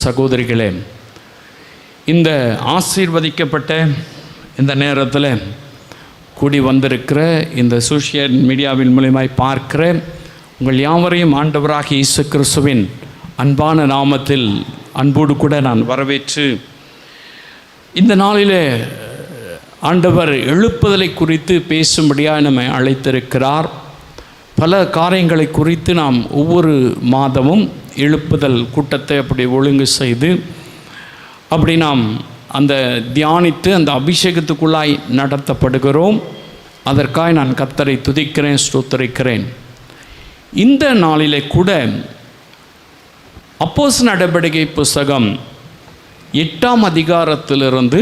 சகோதரிகளே, இந்த ஆசீர்வதிக்கப்பட்ட இந்த நேரத்தில் கூடி வந்திருக்கிற இந்த சோஷியல் மீடியாவின் மூலமாய் பார்க்கிற உங்கள் யாவரையும் ஆண்டவராகிய இயேசு கிறிஸ்துவின் அன்பான நாமத்தில் அன்போடு கூட நான் வரவேற்று, இந்த நாளில் ஆண்டவர் எழுப்புதலை குறித்து பேசும்படியாக நம்மை அழைத்திருக்கிறார். பல காரியங்களை குறித்து நாம் ஒவ்வொரு மாதமும் எழுப்புதல் கூட்டத்தை அப்படி ஒழுங்கு செய்து அப்படி நாம் அந்த தியானித்து அந்த அபிஷேகத்துக்குள்ளாய் நடத்தப்படுகிறோம். அதற்காக நான் கர்த்தரை துதிக்கிறேன், ஸ்தோத்திரிக்கிறேன். இந்த நாளிலே கூட அப்போஸ்தலர் நடவடிக்கை புஸ்தகம் 8ஆம் அதிகாரத்திலிருந்து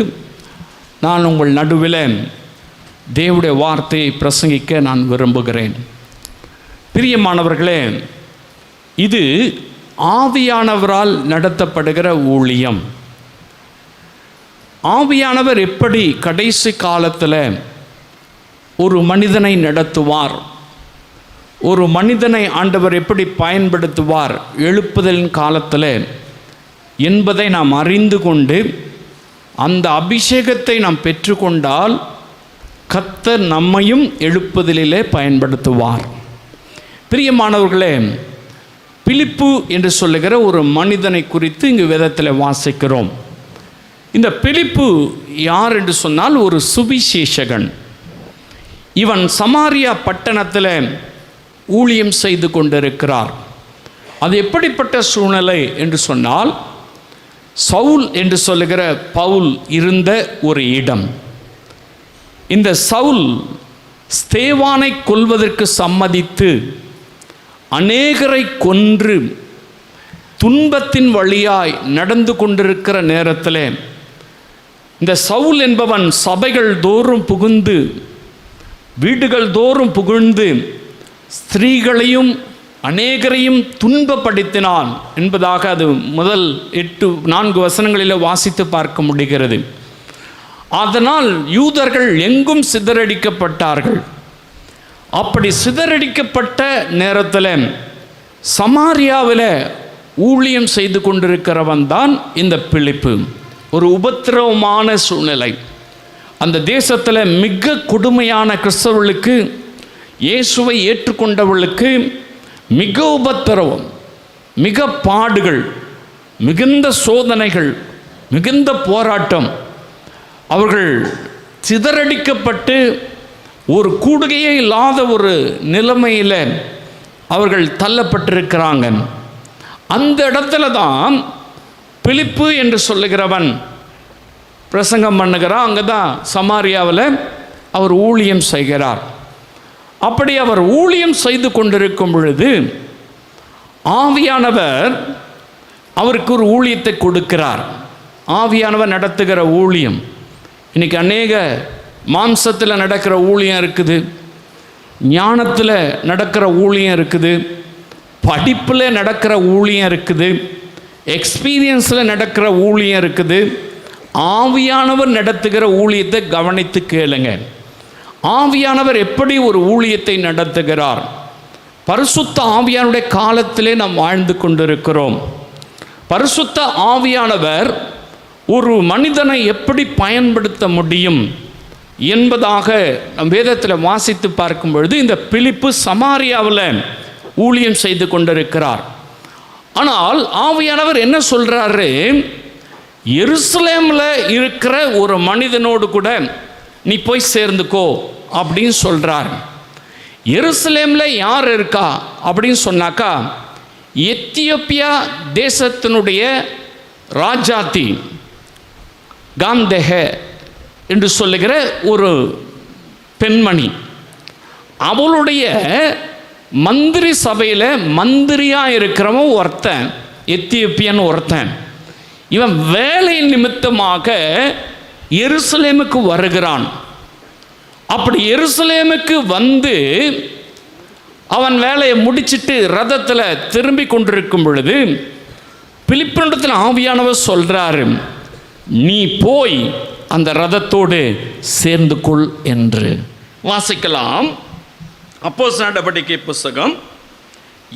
நான் உங்கள் நடுவில் தேவனுடைய வார்த்தையை பிரசங்கிக்க நான் விரும்புகிறேன். பிரியமானவர்களே, இது ஆவியானவரால் நடத்தப்படுகிற ஊழியம். ஆவியானவர் எப்படி கடைசி காலத்தில் ஒரு மனிதனை நடத்துவார், ஒரு மனிதனை ஆண்டவர் எப்படி பயன்படுத்துவார் எழுப்புதலின் காலத்தில் என்பதை நாம் அறிந்து கொண்டு அந்த அபிஷேகத்தை நாம் பெற்றுக்கொண்டால் கர்த்தர் நம்மையும் எழுப்புதலிலே பயன்படுத்துவார். பிரியமானவர்களே, பிலிப்பு என்று சொல்லுகிற ஒரு மனிதனை குறித்து இங்கு வேதத்தில் வாசிக்கிறோம். இந்த பிலிப்பு யார் என்று சொன்னால் ஒரு சுவிசேஷகன். இவன் சமாரியா பட்டணத்தில் ஊழியம் செய்து கொண்டிருக்கிறார். அது எப்படிப்பட்ட சூழ்நிலை என்று சொன்னால், சவுல் என்று சொல்லுகிற பவுல் இருந்த ஒரு இடம். இந்த சவுல் ஸ்தேவானை கொல்வதற்கு சம்மதித்து அநேகரை கொன்று துன்பத்தின் வழியாய் நடந்து கொண்டிருக்கிற நேரத்தில் இந்த சவுல் என்பவன் சபைகள் தோறும் புகுந்து, வீடுகள் தோறும் புகுந்து ஸ்திரீகளையும் அநேகரையும் துன்பப்படுத்தினான் என்பதாக அது முதல் 4 வசனங்களில் வாசித்து பார்க்க முடிகிறது. அதனால் யூதர்கள் எங்கும் சிதறடிக்கப்பட்டார்கள். அப்படி சிதறடிக்கப்பட்ட நேரத்தில் சமாரியாவில் ஊழியம் செய்து கொண்டிருக்கிறவன் தான் இந்த பிலிப்பு. ஒரு உபத்திரவமான சூழ்நிலை. அந்த தேசத்தில் மிக கொடுமையான கிறிஸ்தவர்களுக்கு, இயேசுவை ஏற்றுக்கொண்டவர்களுக்கு மிக உபத்திரவம், மிக பாடுகள், மிகுந்த சோதனைகள், மிகுந்த போராட்டம். அவர்கள் சிதறடிக்கப்பட்டு ஒரு கூடுகையே இல்லாத ஒரு நிலைமையில் அவர்கள் தள்ளப்பட்டிருக்கிறாங்க. அந்த இடத்துல தான் பிலிப்பு என்று சொல்லுகிறவன் பிரசங்கம் பண்ணுகிறான். அங்கே தான் சமாரியாவில் அவர் ஊழியம் செய்கிறார். அப்படி அவர் ஊழியம் செய்து கொண்டிருக்கும் பொழுது ஆவியானவர் அவருக்கு ஒரு ஊழியத்தை கொடுக்கிறார். ஆவியானவர் நடத்துகிற ஊழியம். இன்றைக்கி அநேக மாம்சத்தில் நடக்கிற ஊழியம் இருக்குது, ஞானத்தில் நடக்கிற ஊழியம் இருக்குது, படிப்பில் நடக்கிற ஊழியம் இருக்குது, எக்ஸ்பீரியன்ஸில் நடக்கிற ஊழியம் இருக்குது. ஆவியானவர் நடத்துகிற ஊழியத்தை கவனித்து கேளுங்க. ஆவியானவர் எப்படி ஒரு ஊழியத்தை நடத்துகிறார்? பரிசுத்த ஆவியானுடைய காலத்திலே நாம் வாழ்ந்து கொண்டிருக்கிறோம். பரிசுத்த ஆவியானவர் ஒரு மனிதனை எப்படி பயன்படுத்த முடியும் என்பதாக நம் வேதத்தில் வாசித்து பார்க்கும் பொழுது இந்த பிலிப்பு சமாரியாவில் ஊழியம் செய்து கொண்டிருக்கிறார். ஆனால் ஆவியானவர் என்ன சொல்கிறாரு? எருசலேமில் இருக்கிற ஒரு மனிதனோடு கூட நீ போய் சேர்ந்துக்கோ அப்படின்னு சொல்கிறார். எருசலேமில் யார் இருக்கா அப்படின்னு சொன்னாக்கா, எத்தியோப்பியா தேசத்தினுடைய ராஜாத்தி காம்தேஹ என்று சொல்லுகிற ஒரு பெண்மணி, அவளுடைய மந்திரி சபையில் மந்திரியாக இருக்கிறவன் ஒருத்தன், எத்தியோப்பியன் ஒருத்தன். இவன் வேலை நிமித்தமாக எருசலேமுக்கு வருகிறான். அப்படி எருசலேமுக்கு வந்து அவன் வேலையை முடிச்சிட்டு ரதத்தில் திரும்பி கொண்டிருக்கும் பொழுது பிலிப்பினிடத்தில் ஆவியானவர் சொல்கிறாரு, நீ போய் அந்த ரதத்தோடு சேர்ந்து கொள் என்று வாசிக்கலாம். அப்போஸ்தலர் நடவடிக்கை புஸ்தகம்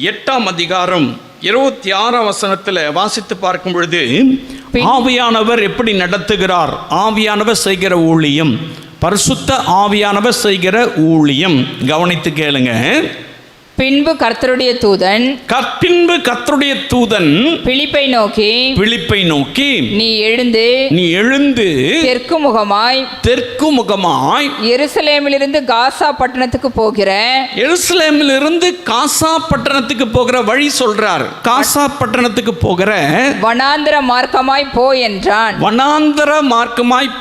8ஆம் அதிகாரம் 26ஆம் வசனத்தில் வாசித்து பார்க்கும் பொழுது, ஆவியானவர் எப்படி நடத்துகிறார், ஆவியானவர் செய்கிற ஊழியம், பரிசுத்த ஆவியானவர் செய்கிற ஊழியம் கவனித்து கேளுங்க. பின்பு கர்த்தருடைய தூதன் பிலிப்பை நோக்கி நீ எழுந்து தெற்கு முகமாய் எருசலேமிலிருந்து காசா பட்டணத்துக்கு போகிற வழி சொல்றார். காசா பட்டணத்துக்கு போகிற வனாந்தர மார்க்கமாய்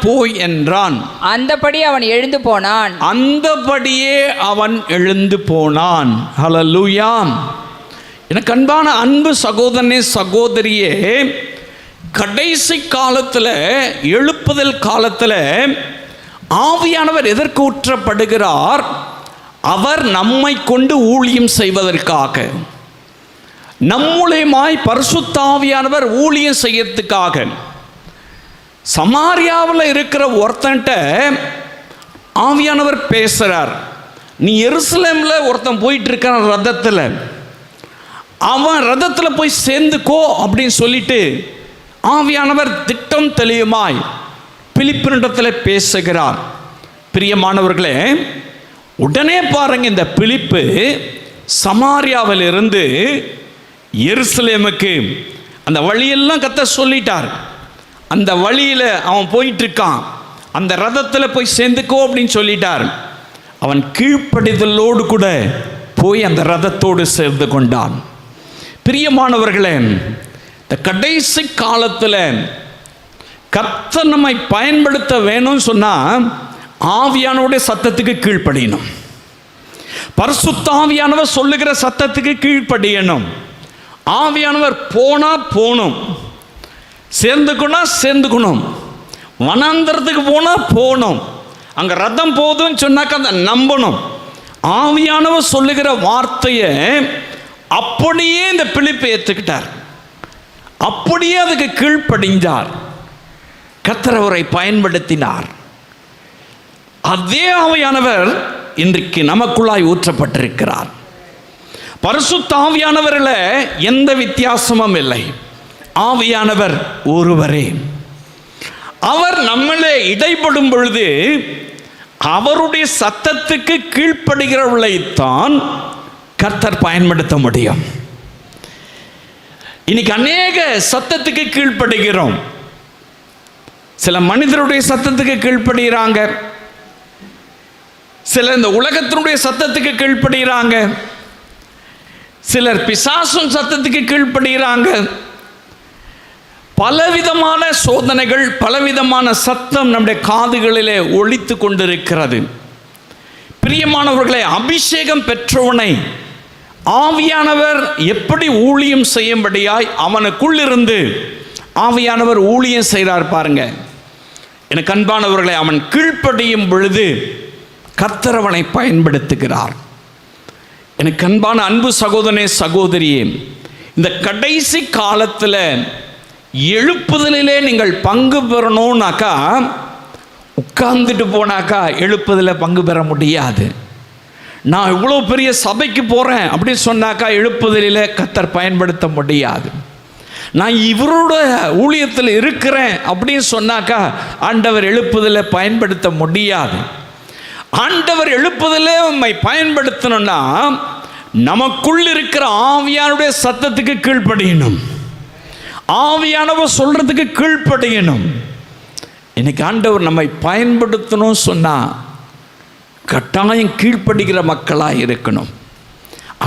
போய் என்றான். அந்தபடியே அவன் எழுந்து போனான். ஹல்லேலூயா. எனக்கு அன்பான அன்பு சகோதரனே சகோதரியே, கடைசி காலத்தில், எழுப்புதல் காலத்தில் ஆவியானவர் எதற்கு ஊற்றப்படுகிறார்? அவர் நம்மை கொண்டு ஊழியம் செய்வதற்காக, நம் மூலமாய் பரிசுத்த ஆவியானவர் ஊழியம் செய்யறதுக்காக. சமாரியாவில் இருக்கிற ஒருத்தன்ட்ட ஆவியானவர் பேசுகிறார். நீ எருசலேமில் ஒருத்தன் போயிட்டு இருக்கான் ரதத்தில், அவன் ரதத்தில் போய் சேர்ந்துக்கோ அப்படின்னு சொல்லிட்டு ஆவியானவர் திட்டம் தெளிவுமாய் பிலிப்பினிடத்தில் பேசுகிறார். பிரியமானவர்களே, உடனே பாருங்க, இந்த பிலிப்பு சமாரியாவில் இருந்து எருசலேமுக்கு அந்த வழியெல்லாம் கர்த்தர் சொல்லிட்டார். அந்த வழியில் அவன் போயிட்டு இருக்கான். அந்த ரதத்தில் போய் சேர்ந்துக்கோ அப்படின்னு சொல்லிட்டார். அவன் கீழ்ப்படிதலோடு கூட போய் அந்த ரதத்தோடு சேர்ந்து கொண்டான். பிரியமானவர்களே, இந்த கடைசி காலத்தில் கர்த்தர் நம்மை பயன்படுத்த வேணும்னு சொன்னால் ஆவியானவருடைய சத்தத்துக்கு கீழ்ப்படியணும். பரிசுத்த ஆவியானவர் சொல்லுகிற சத்தத்துக்கு கீழ்ப்படியணும். ஆவியானவர் போகணும், சேர்ந்துக்கணும், வனாந்தரத்துக்கு போகணும். அங்கே ரதம் போதுன்னு சொன்னாக்க அதை நம்பணும். ஆவியானவர் சொல்லுகிற வார்த்தையை அப்படியே இந்த பிலிப்பு ஏற்றுக்கிட்டார். அப்படியே அதுக்கு கீழ்ப்படிந்தார். கர்த்தர் அவரை பயன்படுத்தினார். அதே ஆவியானவர் இன்றைக்கு நமக்குள்ளாய் ஊற்றப்பட்டிருக்கிறார். பரிசுத்த ஆவியானவரில் எந்த வித்தியாசமும் இல்லை. ஆவியானவர் ஒருவரே. அவர் நம்மளே இடைப்படும் பொழுது அவருடைய சத்தத்துக்கு கீழ்ப்படுகிறவர்களைத்தான் கர்த்தர் பயன்படுத்த முடியும். இன்னைக்கு அநேக சத்தத்துக்கு கீழ்ப்படுகிறோம். சில மனிதருடைய சத்தத்துக்கு கீழ்ப்படுகிறாங்க, சிலர் இந்த உலகத்தினுடைய சத்தத்துக்கு கீழ்ப்படுகிறாங்க, சிலர் பிசாசும் சத்தத்துக்கு கீழ்ப்படுகிறாங்க. பலவிதமான சோதனைகள், பலவிதமான சத்தம் நம்முடைய காதுகளிலே ஒலித்து கொண்டிருக்கிறது. பிரியமானவர்களை, அபிஷேகம் பெற்றவனை ஆவியானவர் எப்படி ஊழியம் செய்யும்படியாய் அவனுக்குள்ளிருந்து ஆவியானவர் ஊழியம் செய்கிறார் பாருங்க. எனக்கு அன்பானவர்களை, அவன் கீழ்ப்படியும் பொழுது கர்த்தர் அவனை பயன்படுத்துகிறார். எனக்கு அன்பான அன்பு சகோதரனே சகோதரியே, இந்த கடைசி காலத்தில் எழுப்புதலிலே நீங்கள் பங்கு பெறணும்னாக்கா உட்கார்ந்துட்டு போனாக்கா எழுப்புதலில் பங்கு பெற முடியாது. நான் இவ்வளோ பெரிய சபைக்கு போகிறேன் அப்படின்னு சொன்னாக்கா எழுப்புதலில் கர்த்தர் பயன்படுத்த முடியாது. நான் இவரோட ஊழியத்தில் இருக்கிறேன் அப்படின்னு சொன்னாக்கா ஆண்டவர் எழுப்புதலில் பயன்படுத்த முடியாது. ஆண்டவர் எழுப்புதலே உண்மை பயன்படுத்தணும்னா நமக்குள் இருக்கிற ஆவியானுடைய சத்தத்துக்கு கீழ்ப்படியணும். ஆவியானவர் சொல்றதுக்கு கீழ்ப்படியணும். இன்னைக்கு ஆண்டவர் நம்மை பயன்படுத்தணும் சொன்னா கட்டாயம் கீழ்ப்படுகிற மக்களாக இருக்கணும்.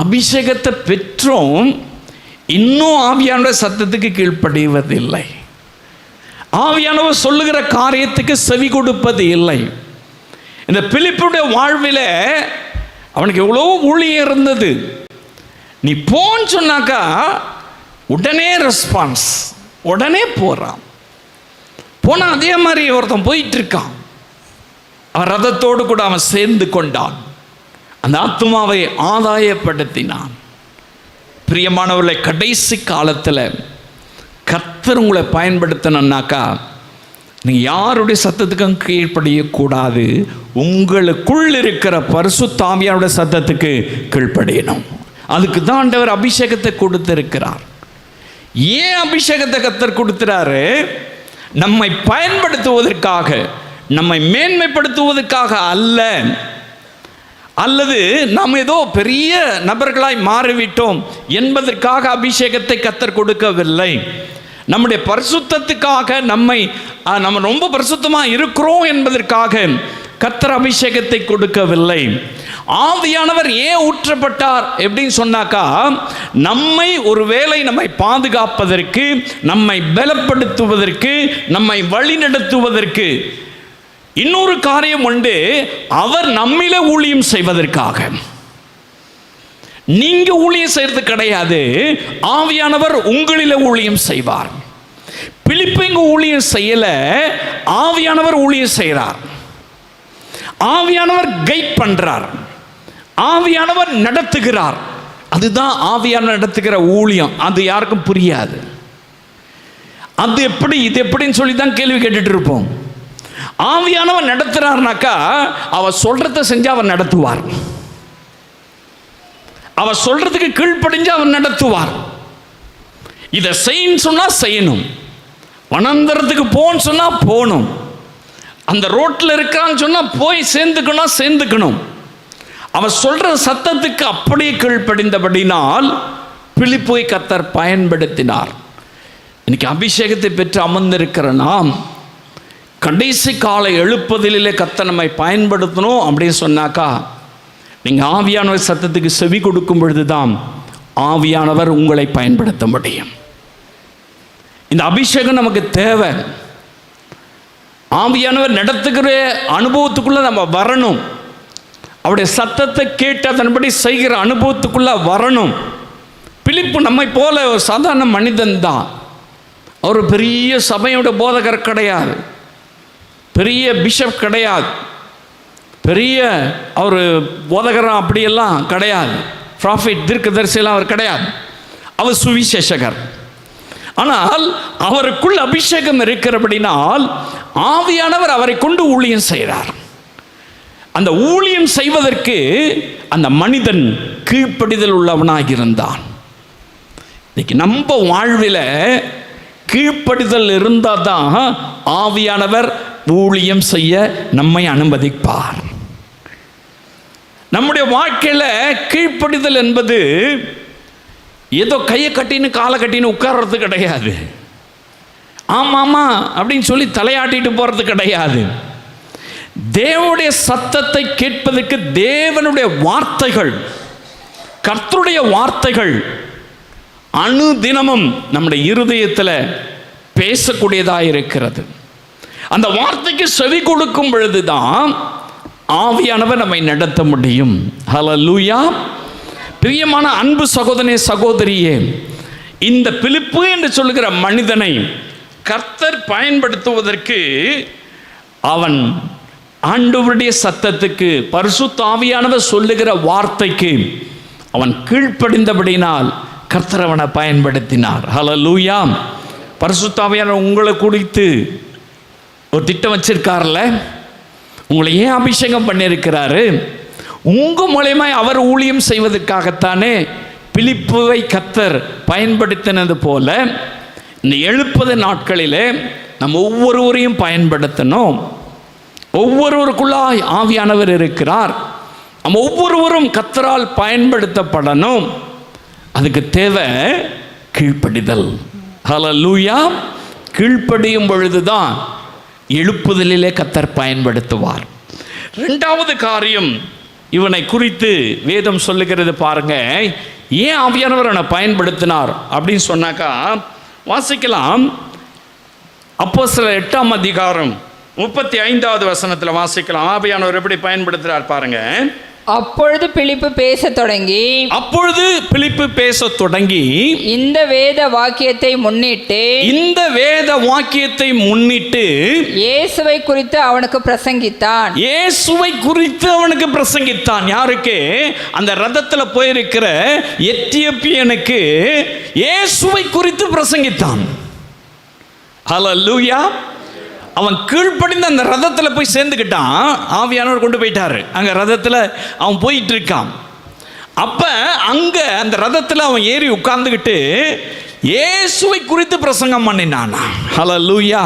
அபிஷேகத்தை பெற்றும் இன்னும் ஆவியானுடைய சத்தத்துக்கு கீழ்ப்படிவதில்லை. ஆவியானவர் சொல்லுகிற காரியத்துக்கு செவி கொடுப்பது இல்லை. இந்த பிலிப்புடைய வாழ்வில் அவனுக்கு எவ்வளோ ஊழியம் இருந்தது. நீ போன்னு சொன்னாக்கா உடனே ரெஸ்பான்ஸ், உடனே போகிறான். போனால் அதே மாதிரி ஒருத்தன் போயிட்டு இருக்கான். அவன் ரதத்தோடு கூட அவன் சேர்ந்து கொண்டான். அந்த ஆத்துமாவை ஆதாயப்படுத்தினான். பிரியமானவர்களை, கடைசி காலத்தில் கர்த்தர் உங்களை பயன்படுத்தணுன்னாக்கா நீங்கள் யாருடைய சத்தத்துக்கும் கீழ்ப்படியக்கூடாது. உங்களுக்குள் இருக்கிற பரிசுத்த ஆவியானுடைய சத்தத்துக்கு கீழ்ப்படியணும். அதுக்கு தான் ஆண்டவர் அபிஷேகத்தை கொடுத்திருக்கிறார். ஏன் அபிஷேகத்தை கர்த்தர் கொடுக்கிறாரு? நம்மை பயன்படுத்துவதற்காக, நம்மை மேன்மைப்படுத்துவதற்காக அல்ல, அல்லது நாம் ஏதோ பெரிய நபர்களாய் மாறிவிட்டோம் என்பதற்காக அபிஷேகத்தை கர்த்தர் கொடுக்கவில்லை. நம்முடைய பரிசுத்தத்துக்காக, நம்ம ரொம்ப பரிசுத்தமாக இருக்கிறோம் என்பதற்காக கர்த்தர் அபிஷேகத்தை கொடுக்கவில்லை. ஆவியானவர் ஏன் ஊற்றப்பட்டார் எப்படின்னு சொன்னாக்கா, நம்மை பாதுகாப்பதற்கு, நம்மை பலப்படுத்துவதற்கு, நம்மை வழிநடத்துவதற்கு. இன்னொரு காரியம் உண்டு, அவர் நம்மில ஊழியம் செய்வதற்காக. நீங்க ஊழியம் செய்யறது கிடையாது, ஆவியானவர் உங்களில ஊழியம் செய்வார். பிலிப்பு இங்க ஊழியம் செய்யல, ஆவியானவர் ஊழியம் செய்கிறார். ஆவியானவர் கைட் பண்றார், ஆவியானவர் நடத்துகிறார். அதுதான் ஆவியானவர் நடத்துகிற ஊழியம். அது யாருக்கும் புரியாது. அது எப்படி, இது எப்படின்னு சொல்லி தான் கேள்வி கேட்டுட்டு இருப்போம். ஆவியானவர் நடத்துறாருனாக்கா அவர் சொல்றத செஞ்சு அவர் நடத்துவார். அவர் சொல்றதுக்கு கீழ்ப்படிஞ்சு அவர் நடத்துவார். இதை செய்யன்னு சொன்னா செய்யணும், வனாந்தரத்துக்கு போன்னு சொன்னா போகணும், அந்த ரோட்டில் இருக்கிறான்னு சொன்னா போய் சேர்ந்துக்கணும். அவர் சொல்ற சத்தத்துக்கு அப்படியே கீழ்ப்படிந்தபடினால் பிலிப்பை கர்த்தர் பயன்படுத்தினார். இன்னைக்கு அபிஷேகத்தை பெற்று அமர்ந்திருக்கிற நாம் கடைசி காலை எழுப்புதலிலே கர்த்தர் நம்மை பயன்படுத்தணும் அப்படின்னு சொன்னாக்கா, நீங்கள் ஆவியானவர் சத்தத்துக்கு செவி கொடுக்கும் பொழுதுதான் ஆவியானவர் உங்களை பயன்படுத்த முடியும். இந்த அபிஷேகம் நமக்கு தேவை. ஆவியானவர் நடத்துகிற அனுபவத்துக்குள்ள நம்ம வரணும். அவருடைய சத்தத்தை கேட்டு அதன்படி செய்கிற அனுபவத்துக்குள்ள வரணும். பிலிப்பு நம்மை போல ஒரு சாதாரண மனிதன் தான். அவர் பெரிய சபையோட போதகர் கிடையாது, பெரிய பிஷப் கிடையாது, பெரிய அவர் போதகர் அப்படியெல்லாம் கிடையாது, ப்ராஃபிட் தீர்க்கதரிசியெல்லாம் அவர் கிடையாது. அவர் சுவிசேஷகர். ஆனால் அவருக்குள் அபிஷேகம் இருக்கிறபடினால் ஆவியானவர் அவரை கொண்டு ஊழியம் செய்கிறார். அந்த ஊழியம் செய்வதற்கு அந்த மனிதன் கீழ்ப்படிதல் உள்ளவனாக இருந்தான். இன்னைக்கு நம்ம வாழ்வில் கீழ்ப்படிதல் இருந்தால் தான் ஆவியானவர் ஊழியம் செய்ய நம்மை அனுமதிப்பார். நம்முடைய வாழ்க்கையில் கீழ்ப்படிதல் என்பது ஏதோ கையை கட்டின்னு காலை கட்டின்னு உட்கார்றது கிடையாது. ஆமாமா அப்படின்னு சொல்லி தலையாட்டிட்டு போறது கிடையாது. தேவனுடைய சத்தத்தை கேட்பதற்கு தேவனுடைய வார்த்தைகள், கர்த்தருடைய வார்த்தைகள் அனுதினமும் நம்முடைய இருதயத்தில் பேசக்கூடியதாக இருக்கிறது. அந்த வார்த்தைக்கு செவி கொடுக்கும் பொழுதுதான் ஆவியானவர் நம்மை நடத்த முடியும். ஹல்லேலூயா. பிரியமான அன்பு சகோதரனே, சகோதரியே, இந்த பிலிப்பு என்று சொல்லுகிற மனிதனை கர்த்தர் பயன்படுத்துவதற்கு அவன் ஆண்டவருடைய சத்தத்துக்கு, பரிசுத்த ஆவியானவர் சொல்லுகிற வார்த்தைக்கு அவன் கீழ்ப்படிந்தபடினால் கர்த்தர் அவனை பயன்படுத்தினார். ஹல்லேலூயா. பரிசுத்த ஆவியானவர் உங்களை குறித்து ஒரு திட்டம் வச்சிருக்கார்ல, உங்களை ஏன் அபிஷேகம் பண்ணியிருக்கிறாரு? உங்கள் மூலமா அவர் ஊழியம் செய்வதற்காகத்தானே பிலிப்புவை கர்த்தர் பயன்படுத்தினது போல இந்த 70 நாட்களிலே நம்ம ஒவ்வொருவரையும் பயன்படுத்தணும். ஒவ்வொருவருக்குள்ளாய் ஆவியானவர் இருக்கிறார். நம்ம ஒவ்வொருவரும் கர்த்தரால் பயன்படுத்தப்படணும். அதுக்கு தேவை கீழ்ப்படிதல். ஹல்லேலூயா. கீழ்ப்படியும் பொழுதுதான் எழுப்புதலிலே கர்த்தர் பயன்படுத்துவார். ரெண்டாவது காரியம் இவனை குறித்து வேதம் சொல்லுகிறது பாருங்க. ஏன் ஆவியானவர் அவனை பயன்படுத்தினார் அப்படின்னு சொன்னாக்கா, வாசிக்கலாம். அப்போஸ்தலர் 8ஆம் அதிகாரம் 35வது வசனத்தில் வாசிக்கலாம். ஆவியானவர் எப்படி பயன்படுத்துறார் பாருங்க. அப்பொழுது பிலிப்பு பேசத் தொடங்கி இந்த வேத வாக்கியத்தை முன்னிட்டு இயேசுவை குறித்து அவனுக்கு பிரசங்கித்தான். யாருக்கு? அந்த ரதத்தில் போயிருக்கிற எத்தியோப்பியனுக்கு இயேசுவை குறித்து பிரசங்கித்தான். ஹல்லேலூயா. அவன் கீழ்ப்படிந்து அந்த ரதத்தில் போய் சேர்ந்துக்கிட்டான். ஆவியானவர் கொண்டு போயிட்டாரு. அங்கே ரதத்தில் அவன் போயிட்டு இருக்கான். அப்ப அங்க அந்த ரதத்தில் அவன் ஏறி உட்கார்ந்துக்கிட்டு இயேசுவை குறித்து பிரசங்கம் பண்ணினானா. ஹல்லேலூயா.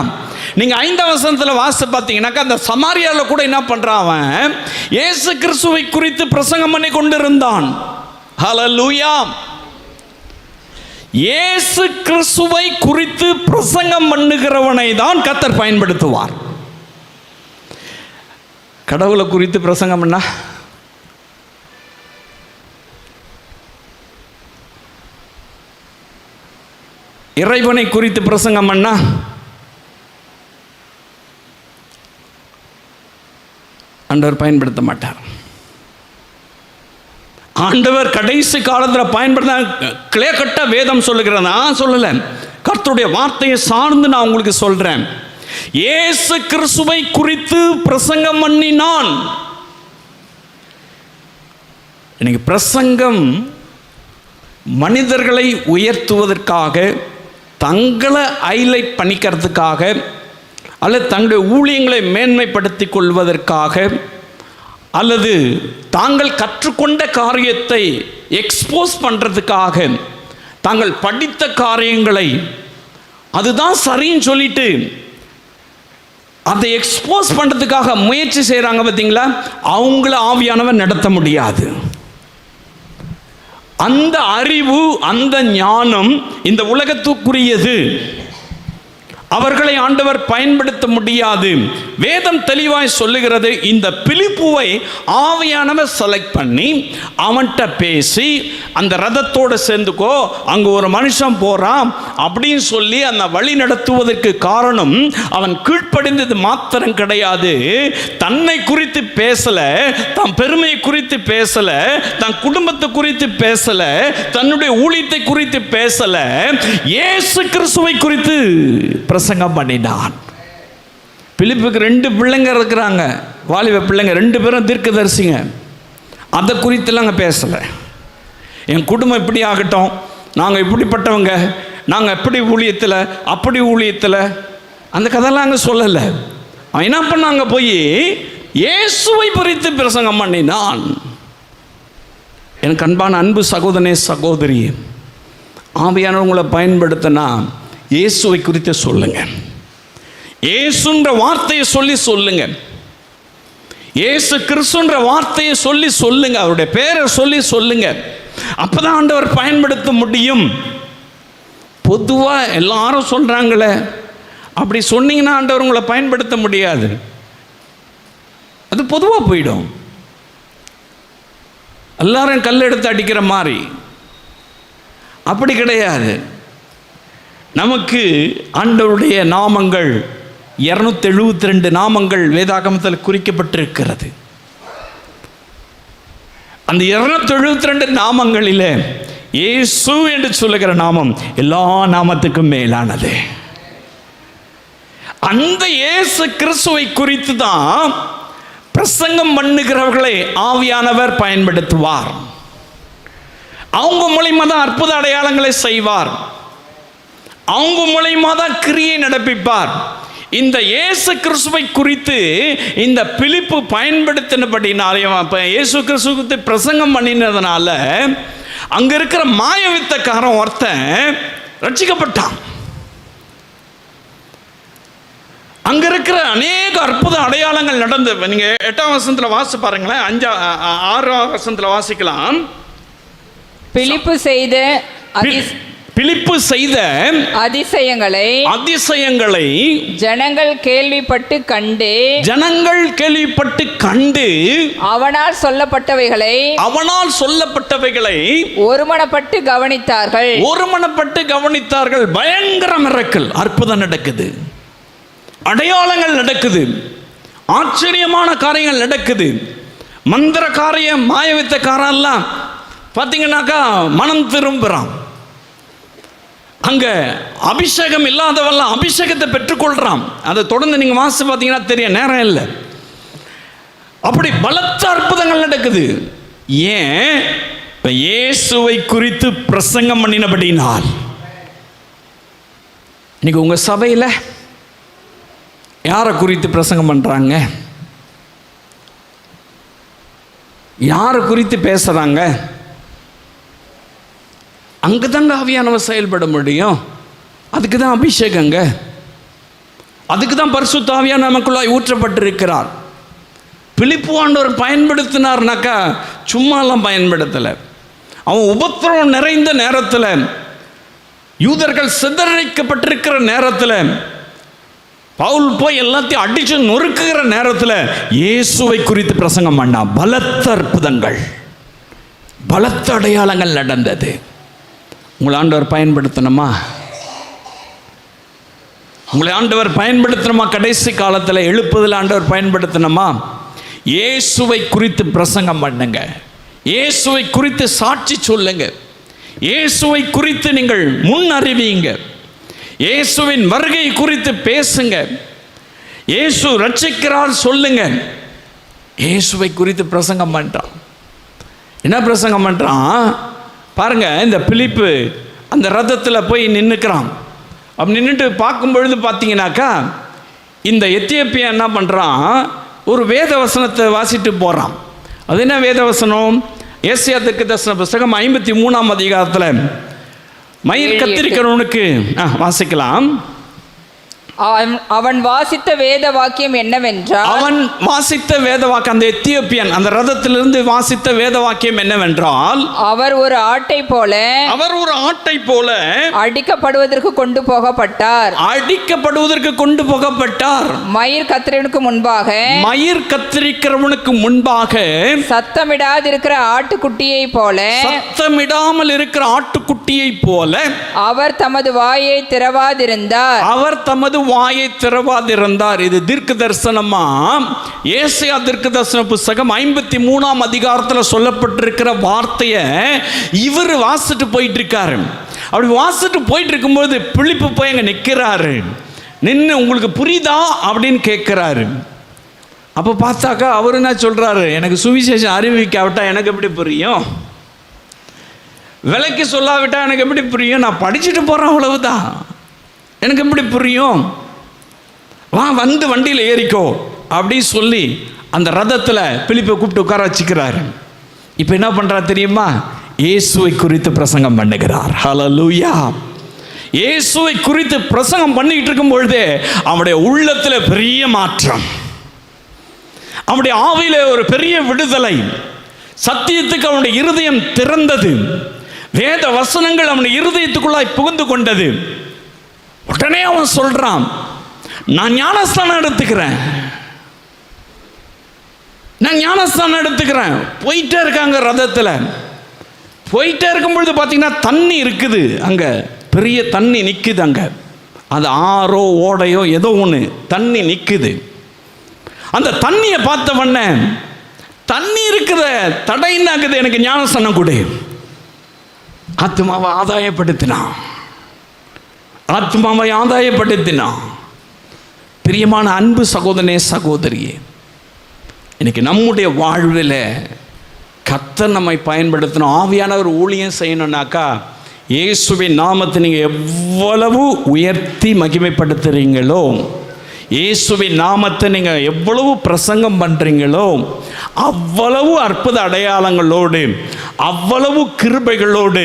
நீங்க 5ஆம் வசனத்தில் வாசித்து பார்த்தீங்கன்னாக்கா அந்த சமாரியாவில் கூட என்ன பண்றான், அவன் இயேசு கிறிஸ்துவை குறித்து பிரசங்கம் பண்ணி கொண்டிருந்தான். ஹல்லேலூயா. இயேசு கிறிஸ்துவை குறித்து பிரசங்கம் பண்ணுகிறவனை தான் கர்த்தர் பயன்படுத்துவார். கடவுளை குறித்து பிரசங்கம் பண்ணா இறைவனை குறித்து பிரசங்கம் பண்ணா ஆண்டவர் பயன்படுத்த மாட்டார். ஆண்டவர் கடைசி காலத்தில் பயன்படுத்த கிளியர் கட்ட வேதம் சொல்லுகிறேன், நான் சொல்லல, கர்த்தருடைய வார்த்தையை சார்ந்து நான் உங்களுக்கு சொல்றேன். இயேசு கிறிஸ்துவை குறித்து பிரசங்கம் பண்ணினான். இன்னைக்கு பிரசங்கம் மனிதர்களை உயர்த்துவதற்காக, தங்களை ஹைலைட் பண்ணிக்கிறதுக்காக, அல்லது தங்களுடைய ஊழியங்களை மேன்மைப்படுத்திக் கொள்வதற்காக, அல்லது தாங்கள் கற்றுக்கொண்ட காரியத்தை எக்ஸ்போஸ் பண்ணுறதுக்காக, தாங்கள் படித்த காரியங்களை அதுதான் சரின்னு சொல்லிட்டு அதை எக்ஸ்போஸ் பண்ணுறதுக்காக முயற்சி செய்கிறாங்க. பார்த்தீங்களா, அவங்கள ஆவியானவர் நடத்த முடியாது. அந்த அறிவு, அந்த ஞானம் இந்த உலகத்துக்குரியது. அவர்களை ஆண்டவர் பயன்படுத்த முடியாது. வேதம் தெளிவாய் சொல்லுகிறது, இந்த பிலிப்புவை ஆவியானவர் செலக்ட் பண்ணி அவன்கிட்ட பேசி, அந்த ரதத்தோடு சேர்ந்துக்கோ, அங்கே ஒரு மனுஷன் போகிறான் அப்படின்னு சொல்லி அந்த வழி நடத்துவதற்கு காரணம், அவன் கீழ்ப்படிந்தது மாத்திரம் கிடையாது, தன்னை குறித்து பேசலை, தன் பெருமையை குறித்து பேசலை, தன் குடும்பத்தை குறித்து பேசலை, தன்னுடைய ஊழியத்தை குறித்து பேசலை, இயேசு கிறிஸ்துவை குறித்து பிரசங்கம் பண்ணினான். பிலிப்புக்கு 2 பிள்ளைங்க இருக்கிறாங்க, வாலிப பிள்ளைங்க, 2 பேரும் தீர்க்கதரிசிங்க. அதை குறித்துலாம் அங்கே பேசலை. என் குடும்பம் இப்படி ஆகட்டும், நாங்கள் இப்படிப்பட்டவங்க, நாங்கள் எப்படி ஊழியத்தில், அப்படி ஊழியத்தில், அந்த கதையெல்லாம் அங்கே சொல்லலை. அவன் என்ன பண்ணாங்க, போய் இயேசுவை குறித்து பிரசங்கம் பண்ணினான். எனக்கு அன்பான அன்பு சகோதரனே, சகோதரி, ஆவியானவங்களை பயன்படுத்தினா இயேசுவை குறித்து சொல்லுங்க. இயேசுன்ற வார்த்தையை சொல்லி சொல்லுங்க. இயேசு கிறிஸ்துன்ற வார்த்தையை சொல்லி சொல்லுங்க. அவருடைய பேரை சொல்லி சொல்லுங்க. அப்பதான் ஆண்டவர் பயன்படுத்த முடியும். பொதுவாக எல்லாரும் சொல்றாங்களே, அப்படி சொன்னீங்கன்னா ஆண்டவர் உங்களை பயன்படுத்த முடியாது. அது பொதுவாக போயிடும். எல்லாரும் கல் எடுத்து அடிக்கிற மாதிரி அப்படி கிடையாது. நமக்கு ஆண்டவருடைய நாமங்கள் 272 நாமங்கள் வேதாகமத்தில் குறிக்கப்பட்டிருக்கிறது. அந்த 272 நாமங்களிலே இயேசு என்று சொல்லுகிற நாமம் எல்லா நாமத்துக்கும் மேலானது. அந்த இயேசு கிறிஸ்துவை குறித்து தான் பிரசங்கம் பண்ணுகிறவர்களை ஆவியானவர் பயன்படுத்துவார். அவங்க மூலியமா தான் அற்புத அடையாளங்களை செய்வார். அவங்க மூலியமா தான் கிரியை நடப்பிப்பார். இந்த இயேசு கிறிஸ்துவை குறித்து இந்த பிலிப்பு பயன்படுத்தினபடினாலையும், இயேசு கிறிஸ்துவை பிரசங்கம் பண்ணினதுனால அங்க இருக்கிற மாயவித்தக்காரன் ஒருத்தன் ரட்சிக்கப்பட்டான். அங்க இருக்கிற அநேக அற்புத அடையாளங்கள் நடந்து, நீங்க 8ஆம் வசனத்தில் வாசி பாருங்களேன், 6ஆம் வசனத்தில் வாசிக்கலாம். பிலிப்பு செய்த அதிசயங்களை ஜனங்கள் கேள்விப்பட்டு கண்டு அவனால் சொல்லப்பட்டவைகளை ஒருமனப்பட்டு கவனித்தார்கள். பயங்கர மிரக்கல், அற்புதம் நடக்குது, அடையாளங்கள் நடக்குது, ஆச்சரியமான காரியங்கள் நடக்குது. மந்திர காரியம், மாயவித்த காரெல்லாம் பார்த்தீங்கன்னாக்கா மனம் திரும்புறான். அங்க அபிஷேகம் இல்லாதவெல்லாம் அபிஷேகத்தை பெற்றுக்கொள்றான். அதை தொடர்ந்து நீங்க வாசி பார்த்தீங்கன்னா தெரியும், நேரம் இல்லை. அப்படி பலத்த அற்புதங்கள் நடக்குது. ஏன்? இயேசுவை குறித்து பிரசங்கம் பண்ணினபடினால். இன்னைக்கு உங்க சபையில் யாரை குறித்து பிரசங்கம் பண்றாங்க? யாரை குறித்து பேசுறாங்க? அங்கே தாங்க ஆவியானவர் செயல்பட முடியும். அதுக்கு தான் அபிஷேகங்க, அதுக்கு தான் பரிசுத்த ஆவியானவர் நமக்குள்ளாய் ஊற்றப்பட்டிருக்கிறார். பிலிப்பு ஆண்டவர் பயன்படுத்தினார்னாக்கா சும்மாலாம் பயன்படுத்தலை. அவன் உபத்திரவம் நிறைந்த நேரத்தில், யூதர்கள் சிதறடிக்கப்பட்டிருக்கிற நேரத்தில், பவுல் போய் எல்லாத்தையும் அடிச்சு நொறுக்குகிற நேரத்தில் இயேசுவை குறித்து பிரசங்கம் பண்ணா. பலத்த அற்புதங்கள், பலத்த அடையாளங்கள் நடந்தது. உங்களை ஆண்டவர் பயன்படுத்தணுமா? உங்களை ஆண்டவர் பயன்படுத்தணுமா? கடைசி காலத்தில் எழுப்புதல் ஆண்டவர் பயன்படுத்தணுமா? இயேசுவை குறித்து பிரசங்கம் பண்ணுங்க, இயேசுவை குறித்து சாட்சி சொல்லுங்க, இயேசுவை குறித்து நீங்கள் முன் அறிவியுங்க, இயேசுவின் வருகை குறித்து பேசுங்க, இயேசு ரட்சிக்கிறார் சொல்லுங்க. இயேசுவை குறித்து பிரசங்கம் பண்ணுறான். என்ன பிரசங்கம் பண்ணுறான் பாருங்க. இந்த பிலிப்பு அந்த ரதத்தில் போய் நின்றுக்கிறான். அப்படி நின்றுட்டு பார்க்கும் பொழுது பார்த்தீங்கன்னாக்கா, இந்த எத்தியோப்பியா என்ன பண்ணுறான், ஒரு வேத வசனத்தை வாசிட்டு போகிறான். அது என்ன வேத வசனம்? ஏசாயா தீர்க்கதரிசன புத்தகம் 53ஆம் அதிகாரத்தில் மயிர் கத்திரிக்கிறவனுக்கு வாசிக்கலாம். அவன் வாசித்த வேத வாக்கியம் என்னவென்றால், அவன் வாசித்த வேத வாக்கியம், அந்த எத்தியோப்பியன் அந்த ரதத்திலிருந்து வாசித்த வேத வாக்கியம் என்னவென்றால், அவர் ஒரு ஆட்டை போல அடிக்கப்படுவதற்கு கொண்டு போகப்பட்டார். மயிர் கத்திரிக்கிறவனுக்கு முன்பாக சத்தமிடாதிருக்கிற ஆட்டுக்குட்டியை போல, சத்தமிடாமல் இருக்கிற ஆட்டுக்குட்டியை போல அவர் தமது வாயை திறவாதிருந்தார். இது தீர்க்க தரிசனமா ஏசாயா தீர்க்க தரிசன புத்தகம் 53ஆம் அதிகாரத்தில் சொல்லப்பட்டிருக்கிற வார்த்தையை இவர் வாசிட்டு போயிட்டு இருக்காரு. அப்படி வாசிட்டு போயிட்டு இருக்கும்போது பிலிப்பு போய் அங்கே நிற்கிறாரு. நின்று உங்களுக்கு புரியுதா அப்படின்னு கேட்கிறாரு. அப்போ பார்த்தாக்கா அவர் என்ன சொல்றாரு, எனக்கு சுவிசேஷம் அறிவிக்காவிட்டா எனக்கு எப்படி புரியும், விலைக்கு சொல்லாவிட்டா எனக்கு எப்படி புரியும், நான் படிச்சுட்டு போறேன் அவ்வளவுதான், எனக்கு எப்படி புரியும், வா வந்து வண்டியில் ஏறிக்கோ அப்படின்னு சொல்லி அந்த ரதத்தில் பிலிப்பை கூப்பிட்டு உட்கார வச்சுக்கிறாரு. இப்போ என்ன பண்ணுறாரு தெரியுமா? இயேசுவை குறித்து பிரசங்கம் பண்ணுகிறார். ஹல்லேலூயா. இயேசுவை குறித்து பிரசங்கம் பண்ணிட்டு இருக்கும் பொழுதே அவனுடைய உள்ளத்தில் பெரிய மாற்றம், அவனுடைய ஆவியில ஒரு பெரிய விடுதலை, சத்தியத்துக்கு அவனுடைய இருதயம் திறந்தது, வேத வசனங்கள் அவனுடைய இருதயத்துக்குள்ளாய் புகுந்து கொண்டது. உடனே அவன் சொல்றான், நான் ஞானஸ்தானம் எடுத்துக்கிறேன். போயிட்டே இருக்காங்க ரதத்தில். போயிட்டே இருக்கும் பொழுது பார்த்தீங்கன்னா தண்ணி இருக்குது, அங்கே பெரிய தண்ணி நிற்குது. அங்கே அது ஆறோ ஓடையோ ஏதோ ஒன்று தண்ணி நிற்குது. அந்த தண்ணியை பார்த்த உடனே, தண்ணி இருக்கிற தடைன்னாக்குது, எனக்கு ஞானஸ்தானம் கொடு. ஆத்மாவை ஆதாயப்படுத்தினான். பிரியமான அன்பு சகோதரனே சகோதரியே, இன்னைக்கு நம்முடைய வாழ்வில் கர்த்தர் நம்மை பயன்படுத்தணும், ஆவியானவர் ஊழியம் செய்யணும்னாக்கா இயேசுவின் நாமத்தை நீங்கள் எவ்வளவு உயர்த்தி மகிமைப்படுத்துகிறீங்களோ, இயேசுவின் நாமத்தை நீங்கள் எவ்வளவு பிரசங்கம் பண்ணுறீங்களோ, அவ்வளவு அற்புத அடையாளங்களோடு, அவ்வளவு கிருபைகளோடு,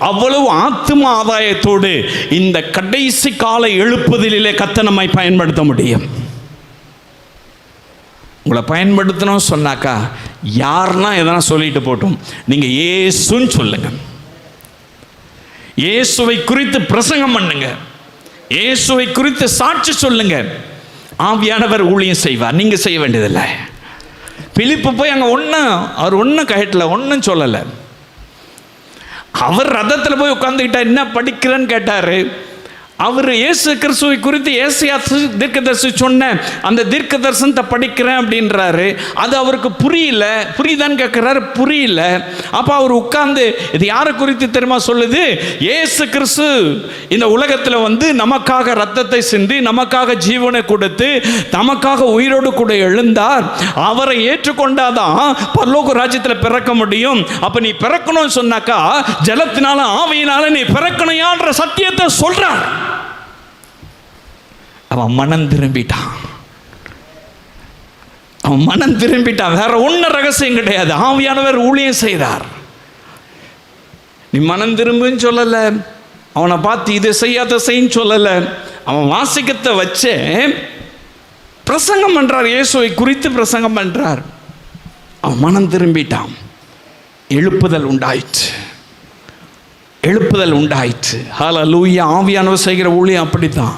அவ்வளவு ஆத்தும ஆதாயத்தோடு இந்த கடைசி கால எழுப்புதலிலே கர்த்தர் நம்மை பயன்படுத்த முடியும். உங்களை பயன்படுத்தணும் சொன்னாக்கா யாருன்னா எதனா சொல்லிட்டு போட்டும், நீங்கள் இயேசுன்னு சொல்லுங்க, இயேசுவை குறித்து பிரசங்கம் பண்ணுங்க, இயேசுவை குறித்து சாட்சி சொல்லுங்க. ஆவியானவர் ஊழியம் செய்வார், நீங்க செய்ய வேண்டியதில்லை. பிலிப்பு போய் அங்கே அவர் ஒன்றும் கட்டல, ஒன்றும் சொல்லலை. அவர் ரதத்தில் போய் உட்காந்துக்கிட்டா என்ன படிக்கிறேன்னு கேட்டார். அவர் இயேசு கிறிஸ்துவை குறித்து ஏசாயா தீர்க்கதரிசி சொன்ன அந்த தீர்க்க தரிசனத்தை படிக்கிறேன் அப்படின்றாரு. அது அவருக்கு புரியல. புரியுதான்னு கேட்குறாரு, புரியல. அப்போ அவர் உட்கார்ந்து, இது யாரை குறித்து தெரியுமா சொல்லுது? இயேசு கிறிஸ்து இந்த உலகத்தில் வந்து நமக்காக ரத்தத்தை சிந்தி, நமக்காக ஜீவனை கொடுத்து, நமக்காக உயிரோடு கூட எழுந்தார். அவரை ஏற்றுக்கொண்டாதான் பரலோக ராஜ்யத்தில் பிறக்க முடியும். அப்போ நீ பிறக்கணும்னு சொன்னாக்கா ஜலத்தினால ஆவியினால நீ பிறக்கணையான்ற சத்தியத்தை சொல்றார். அவன் மனம் திரும்பிட்டான். வேற ஒன்றும் ரகசியம் கிடையாது. ஆவியானவர் ஊழியம் செய்தார். நீ மனம் திரும்புன்னு சொல்லலை, அவனை பார்த்து இதை செய்யாத செய்ன்னு சொல்லலை. அவன் வாசிக்கத்தை வச்சே பிரசங்கம் பண்ணுறார், இயேசுவை குறித்து பிரசங்கம் பண்ணுறார். அவன் மனம் திரும்பிட்டான். எழுப்புதல் உண்டாயிற்று, எழுப்புதல் உண்டாயிற்று. ஹல்லேலூயா. ஆவியானவர் செய்கிற ஊழியம் அப்படித்தான்.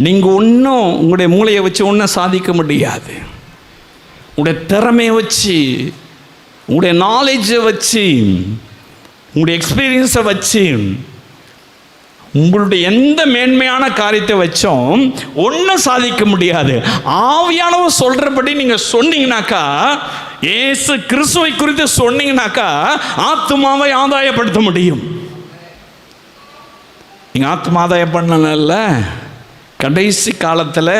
நீங்கள் ஒன்றும் உங்களுடைய மூளையை வச்சு ஒன்றும் சாதிக்க முடியாது. உங்களுடைய திறமையை வச்சு, உங்களுடைய நாலேஜை வச்சு, உங்களுடைய எக்ஸ்பீரியன்ஸை வச்சு, உங்களுடைய எந்த மேன்மையான காரியத்தை வச்சோம் ஒன்றும் சாதிக்க முடியாது. ஆவியானவர் சொல்கிறபடி நீங்கள் சொன்னீங்கன்னாக்கா, இயேசு கிறிஸ்துவை குறித்து சொன்னீங்கன்னாக்கா ஆத்துமாவை ஆதாயப்படுத்த முடியும். நீங்கள் ஆத்மா ஆதாயம் பண்ணல, கடைசி காலத்தில்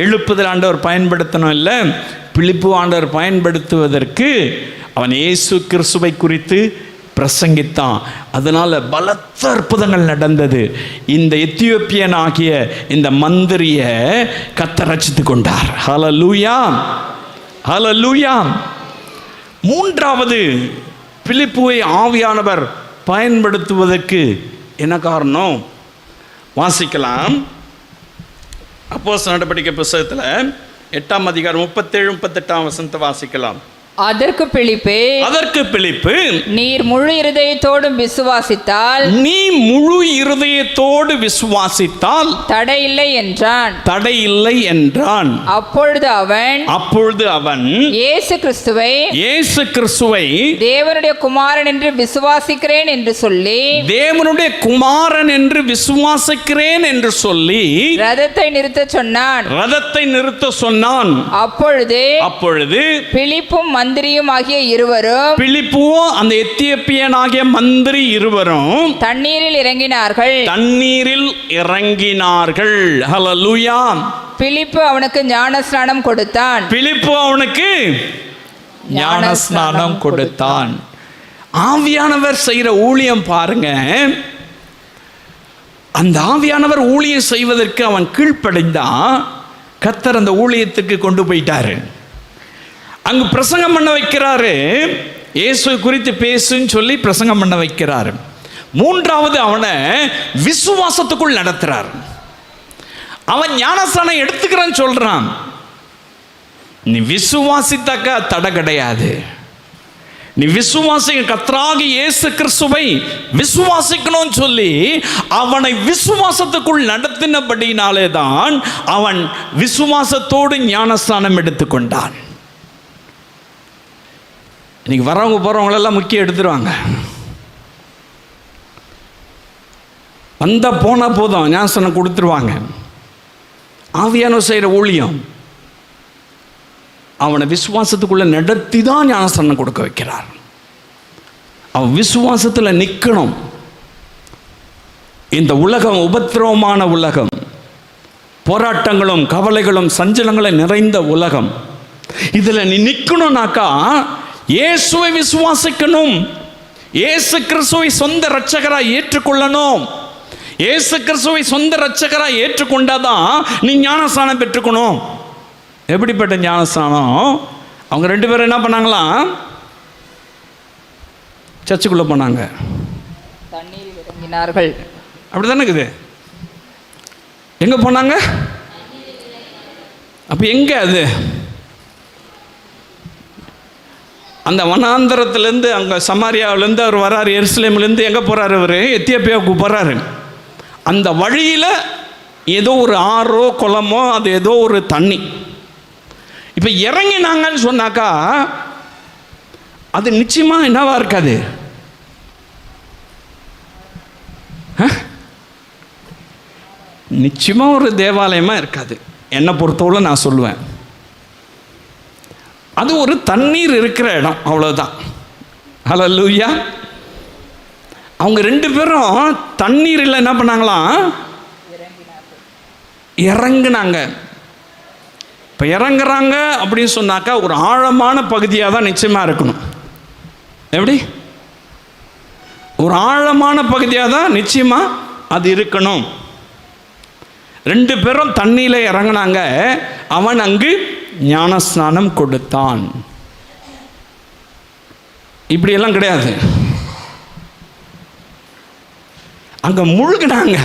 எழுப்புதல் ஆண்டவர் பயன்படுத்தணும் இல்லை, பிலிப்பு ஆண்டவர் பயன்படுத்துவதற்கு அவன் இயேசு கிறிஸ்துவை குறித்து பிரசங்கித்தான். அதனால் பலத்த அற்புதங்கள் நடந்தது. இந்த எத்தியோப்பியன் ஆகிய இந்த மந்திரியை கர்த்தர் ரட்சித்து கொண்டார். ஹல்லேலூயா, ஹல்லேலூயா. மூன்றாவது, பிலிப்புவை ஆவியானவர் பயன்படுத்துவதற்கு என்ன காரணம்? வாசிக்கலாம். அப்போஸ்தலர் நடபடிக்கை புத்தகத்தில் 8ஆம் அதிகாரம் 37-38 வசனத்தை வாசிக்கலாம். அதற்கு பிலிப்பு, நீர் முழு இருதயத்தோடும் விசுவாசித்தால், நீ முழு இருதயத்தோடு விசுவாசித்தால் தடையில்லை என்றான். தடையில்லை என்றான். அப்பொழுது அவன் இயேசு கிறிஸ்துவை தேவனுடைய குமாரன் என்று விசுவாசிக்கிறேன் என்று சொல்லி, தேவனுடைய குமாரன் என்று விசுவாசிக்கிறேன் என்று சொல்லி ரதத்தை நிறுத்த சொன்னான். அப்பொழுது பிலிப்பும் மந்திரியும் ஆகிய இருவரும், பிலிப்புவும் அந்த எத்தியோப்பியன் ஆகிய மந்திரி இருவரும் தண்ணீரில் இறங்கினார்கள். ஹல்லேலூயா. பிலிப்பு அவனுக்கு ஞானஸ்நானம் கொடுத்தான். ஆவியானவர் செய்கிற ஊழியம் பாருங்க. அந்த ஆவியானவர் ஊழியம் செய்வதற்கு அவன் கீழ்ப்படைந்தான். கர்த்தர் அந்த ஊழியத்துக்கு கொண்டு போயிட்டாரு. அங்கு பிரசங்கம் பண்ண வைக்கிறாரு, இயேசு குறித்து பேசுன்னு சொல்லி பிரசங்கம் பண்ண வைக்கிறாரு. மூன்றாவது, அவனை விசுவாசத்துக்குள் நடத்துறார். அவன் ஞானஸ்நானம் எடுத்துக்கிறான்னு சொல்றான். நீ விசுவாசித்தாக்கா தடை கிடையாது. நீ விசுவாசிக்க, கர்த்தராகிய இயேசு கிறிஸ்துவை விசுவாசிக்கணும்னு சொல்லி அவனை விசுவாசத்துக்குள் நடத்தினபடினாலே தான் அவன் விசுவாசத்தோடு ஞானஸ்நானம் எடுத்துக்கொண்டான். இன்னைக்கு வரவங்க போகிறவங்களெல்லாம் முக்கியம் எடுத்துருவாங்க. வந்தால் போனால் போதும், ஞானஸ்நானம் கொடுத்துருவாங்க. ஆவியானவர் செய்கிற ஊழியம் அவனை விசுவாசத்துக்குள்ளே நடத்தி தான் ஞானஸ்நானம் கொடுக்க வைக்கிறார். அவன் விசுவாசத்தில் நிற்கணும். இந்த உலகம் உபத்திரவமான உலகம், போராட்டங்களும் கவலைகளும் சஞ்சலங்களும் நிறைந்த உலகம். இதில் நீ நிற்கணும்னாக்கா இயேசுவை விசுவாசிக்கணும். இயேசு கிறிஸ்துவை சொந்த இரட்சகராக ஏற்றுக்கொள்ளணும். இயேசு கிறிஸ்துவை சொந்த இரட்சகராக ஏற்றுக்கொண்டாதான் நீ ஞானஸ்நானம் பெற்றுக்கணும். எப்படிப்பட்ட ஞானஸ்நானம்? அவங்க 2 பேரும் என்ன பண்ணாங்களாம்? சர்ச்சுக்குள்ளே போனாங்க, தண்ணீரில் இறங்கினார்கள். அப்படி தானே இருக்குது. எங்கே போனாங்க? அப்போ எங்கே அது? அந்த வனாந்தரத்துலேருந்து, அங்கே சமாரியாவிலேருந்து அவர் வராரு, எருசலேம்லேருந்து எங்கே போகிறாரு? அவர் எத்தியோப்பியாவுக்கு போகிறாரு. அந்த வழியில் ஏதோ ஒரு ஆறோ குளமோ அது ஏதோ ஒரு தண்ணி. இப்போ இறங்கினாங்கன்னு சொன்னாக்கா அது நிச்சயமாக என்னவா இருக்காது? நிச்சயமாக ஒரு தேவாலயமாக இருக்காது. என்னை பொறுத்தவரை நான் சொல்லுவேன், அது ஒரு தண்ணீர் இருக்கிற இடம், அவ்வளோதான். ஹல்லேலூயா. அவங்க 2 பேரும் தண்ணீரில் என்ன பண்ணாங்களாம்? இறங்குனாங்க. இப்போ இறங்குறாங்க அப்படின்னு சொன்னாக்கா ஒரு ஆழமான பகுதியாக தான் நிச்சயமாக இருக்கணும். எப்படி? ஒரு ஆழமான பகுதியாக தான் நிச்சயமாக அது இருக்கணும். 2 பேரும் தண்ணியில் இறங்கினாங்க. அவன் அங்கு ஞானஸ்நானம் கொடுத்தான். இப்படியெல்லாம் கிடையாது. அங்க முழுகினாங்க.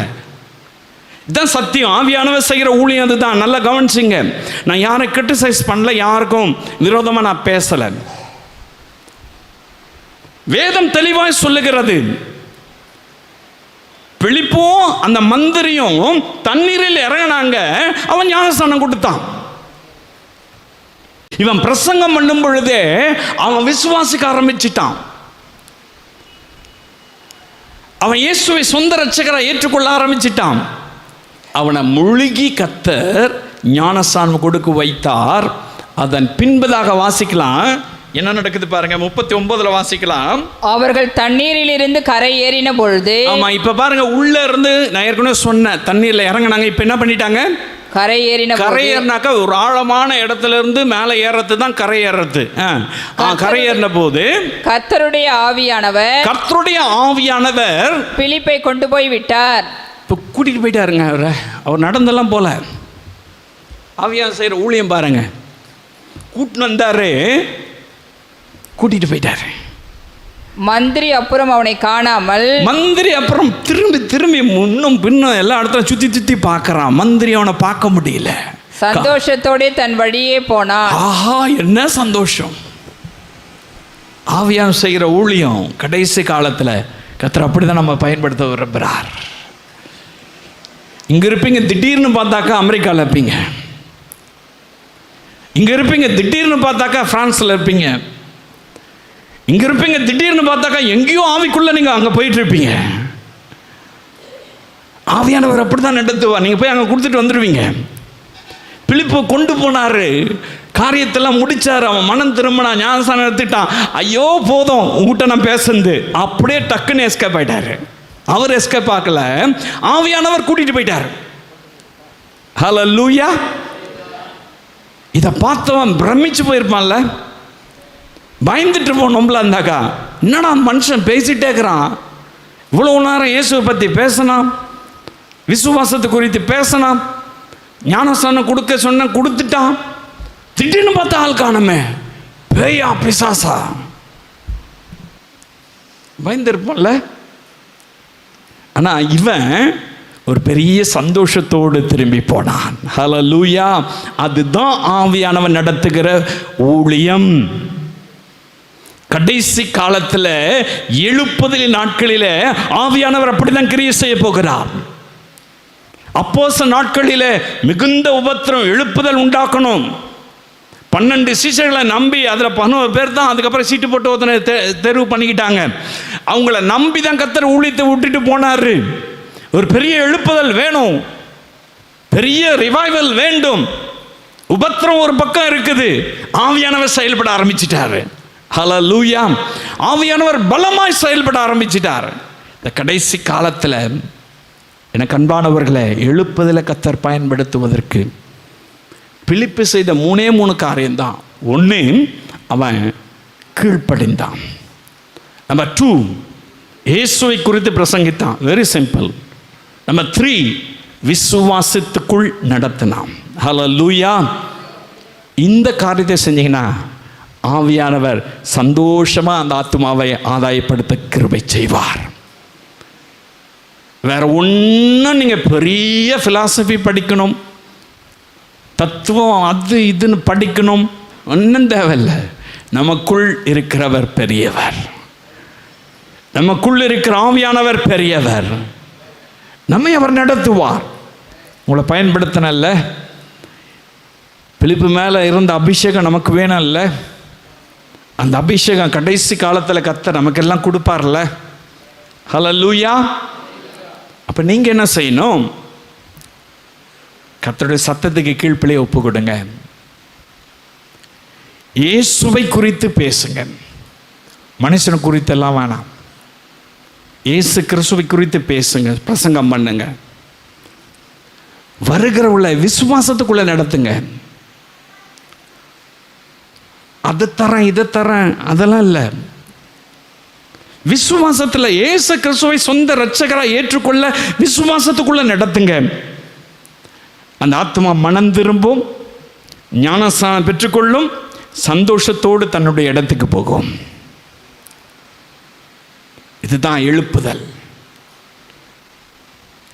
இதுதான் சத்தியம். ஆவியானவர் செய்கிற ஊழியம் அதுதான். நல்லா கவனிச்சிங்க. நான் யாரை கிரிட்டிசைஸ் பண்ணல, யாருக்கும் விரோதமாக நான் பேசலை. வேதம் தெளிவாய் சொல்லுகிறது, பிலிப்பும் அந்த மந்திரியும் தண்ணீரில் இறங்கினாங்க, அவன் ஞானஸ்நானம் கொடுத்தான். இவன் பிரசங்கம் பண்ணும் பொழுதே அவன் விசுவாசிக்க ஆரம்பிச்சிட்டான். அவன் இயேசுவை சொந்த ரட்சகராக ஏற்றுக்கொள்ள ஆரம்பிச்சிட்டான். அவனை முழுகி கர்த்தர் ஞானஸ்நானம் கொடுக்க வைத்தார். அதன் பின்பதாக வாசிக்கலாம் என்ன நடக்குது பாருங்க. 39 வாசிக்கலாம். அவர்கள் தண்ணீரில் இருந்து கரை ஏறின பொழுது. ஆமா, இப்ப பாருங்க, உள்ள இருந்து நான் ஏற்கனவே சொன்னேன், தண்ணீர்ல இறங்கினாங்க. இப்ப என்ன பண்ணிட்டாங்க? கரை ஏறினாக்கா ஒரு ஆழமான இடத்துல இருந்து மேலே ஏறது தான் கரை ஏறது. கரை ஏறின போது கர்த்தருடைய ஆவியானவர் பிலிப்பை கொண்டு போய் விட்டார். இப்போ கூட்டிட்டு போயிட்டாருங்க. அவர் நடந்தெல்லாம் போல. ஆவியானவர் செய்கிற ஊழியம் பாருங்க. கூட்டின்னு வந்தாரு, கூட்டிட்டு போயிட்டாரு. மந்திரி அப்புறம் அவனை காணாமல், மந்திரி அப்புறம் திரும்பி திரும்பி முன்னும் பின்னும் எல்லா இடத்துல சுத்தி சுத்தி பார்க்கறான். மந்திரி அவனை பார்க்க முடியல. சந்தோஷத்தோட தன் வழியே போனான். ஆஹா, என்ன சந்தோஷம்! ஆவியானவர் செய்கிற ஊழியம் கடைசி காலத்துல கர்த்தர் அப்படிதான் நம்ம பயன்படுத்த விரும்புகிறார். இங்க இருப்பீங்க, திடீர்னு பார்த்தாக்கா அமெரிக்காவில் இருப்பீங்க. இங்க இருப்பீங்க, திடீர்னு பார்த்தாக்கா பிரான்ஸ்ல இருப்பீங்க. இங்க இருப்பீங்க, திடீர்னு பார்த்தாக்கா எங்கேயோ ஆவிக்குள்ள நீங்க அங்க போயிட்டு இருப்பீங்க. ஆவியானவர் அப்படிதான் நடத்துவார். நீங்க போய் அங்க கொடுத்துட்டு வந்துடுவீங்க. பிலிப்பு கொண்டு போனாரு, காரியத்தெல்லாம் முடிச்சாரு. அவன் மனம் திரும்பினா, ஞானஸ்நானம் எடுத்துட்டான். ஐயோ போதும் உங்ககிட்ட நான் பேசுறது, அப்படியே டக்குன்னு எஸ்கேப் ஆயிட்டாரு. அவர் எஸ்கேப் ஆகல, ஆவியானவர் கூட்டிட்டு போயிட்டாரு. ஹல்லேலூயா! இதை பார்த்தவன் பிரமிச்சு போயிருப்பான்ல, பயந்துட்டு போனோம்ல. இருந்தாக்கா என்னடா மனுஷன் பேசிட்டே இருக்கிறான், இவ்வளவு நேரம் இயேசுவை பற்றி பேசினான், விசுவாசத்தை குறித்து பேசினான், ஞானஸ்நானம் கொடுக்க சொன்ன கொடுத்துட்டான், திடீர்னு பார்த்தா ஆள் காணுமே, பேயா பிசாசா? பயந்துருப்பான்ல. ஆனால் இவன் ஒரு பெரிய சந்தோஷத்தோடு திரும்பி போனான். ஹல்லேலூயா! அதுதான் ஆவியானவன் நடத்துகிற ஊழியம். கடைசி காலத்தில் எழுப்புதல் நாட்களில் ஆவியானவர் அப்படிதான் கிரியை செய்ய போகிறார். அப்போஸ்தல நாட்களில் மிகுந்த உபத்திரம், எழுப்புதல் உண்டாக்கணும். 12 சீஷர்களை நம்பி அதில் 11 பேர் தான் அதுக்கப்புறம் சீட்டு போட்டு ஒருத்தனை தேர்வு பண்ணிக்கிட்டாங்க. அவங்கள நம்பி தான் கர்த்தர் ஊழியத்தை விட்டுட்டு போனார். ஒரு பெரிய எழுப்புதல் வேணும், பெரிய ரிவைவல் வேண்டும். உபத்திரம் ஒரு பக்கம் இருக்குது, ஆவியானவர் செயல்பட ஆரம்பிச்சிட்டாரு. ஹல்லேலூயா! ஆவியானவர் பலமாய் செயல்பட ஆரம்பிச்சிட்டார். இந்த கடைசி காலத்தில் எனக்கு அன்பானவர்களை, எழுப்புதலை கர்த்தர் பயன்படுத்துவதற்கு பிலிப்பு செய்த 3 காரியம்தான். 1, அவன் கீழ்ப்படிந்தான். நம்பர் 2, இயேசுவை குறித்து பிரசங்கித்தான். Very simple. நம்பர் 3, விசுவாசத்துக்குள் நடத்தினான். ஹல்லேலூயா! இந்த காரியத்தை செஞ்சீங்கன்னா ஆவியானவர் சந்தோஷமா அந்த ஆத்மாவை ஆதாயப்படுத்த கிருபை செய்வார். வேற ஒன்றும் நீங்க பெரிய பிலாசபி படிக்கணும், தத்துவம் அது இதுன்னு படிக்கணும், ஒன்றும் தேவையில்லை. நமக்குள் இருக்கிறவர் பெரியவர், நமக்குள் இருக்கிற ஆவியானவர் பெரியவர். நம்மை அவர் நடத்துவார். உங்களை பயன்படுத்தினல்ல, பிலிப்பு மேலே இருந்த அபிஷேகம் நமக்கு வேணும்ல, அந்த அபிஷேகம் கடைசி காலத்தில் கர்த்தர் நமக்கெல்லாம் கொடுப்பார்ல. ஹல்லேலூயா! அப்போ நீங்கள் என்ன செய்யணும்? கர்த்தருடைய சத்தத்துக்கு கீழ்ப்பிழையை ஒப்பு கொடுங்க. இயேசுவை குறித்து பேசுங்க, மனுஷனை குறித்தெல்லாம் வேணாம். இயேசு கிறிஸ்துவை குறித்து பேசுங்க, பிரசங்கம் பண்ணுங்க. வருகிறவுள்ள விசுவாசத்துக்குள்ள நடத்துங்க. அதை தரேன் இதை தரேன் அதெல்லாம் இல்லை. விசுவாசத்தில் இயேசு கிறிஸ்துவை சொந்த இரட்சகராக ஏற்றுக்கொள்ள விசுவாசத்துக்குள்ள நடத்துங்க. அந்த ஆத்மா மனம் திரும்பும், ஞானஸ்நானம் பெற்றுக்கொள்ளும், சந்தோஷத்தோடு தன்னுடைய இடத்துக்கு போகும். இதுதான் எழுப்புதல்.